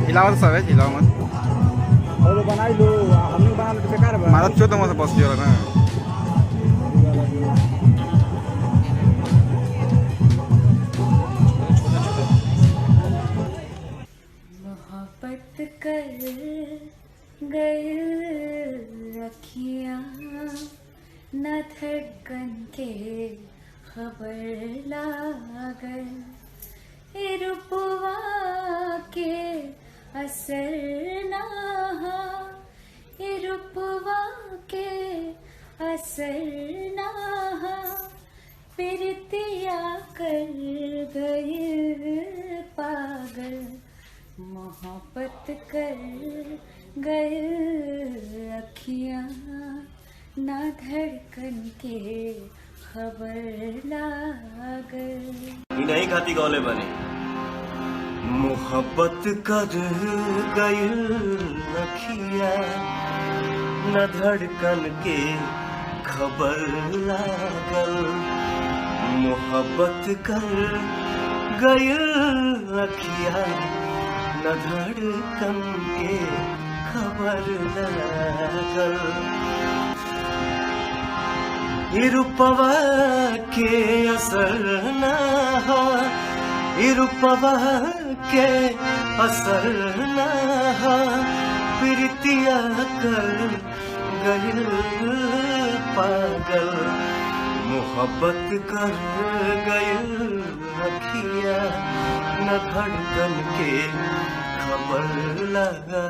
हिलावत सब है हिलाव मत और बनाई लो हमने बना तो बेकार बना मारा चो तो मत बस दियो ना मोहब्बत कर गए अखियाँ न धड़कन के खबर लागल रुपवा के असर ना रुपवा के असर ना प्रीतिया कर गए पागल मोहब्बत कर गए अखियाँ ना धड़कन के खबर लागल नहीं खाती गौले बने मोहब्बत कर गई अखिया न धड़कन के खबर लागल मोहब्बत कर गई अखिया न धड़कन के खबर लागल रूपवा के असर न हो रूपवा के असर न हो प्रीतिया कर गइल पागल मोहब्बत कर गइल अखिया न धड़कन के खबर लगा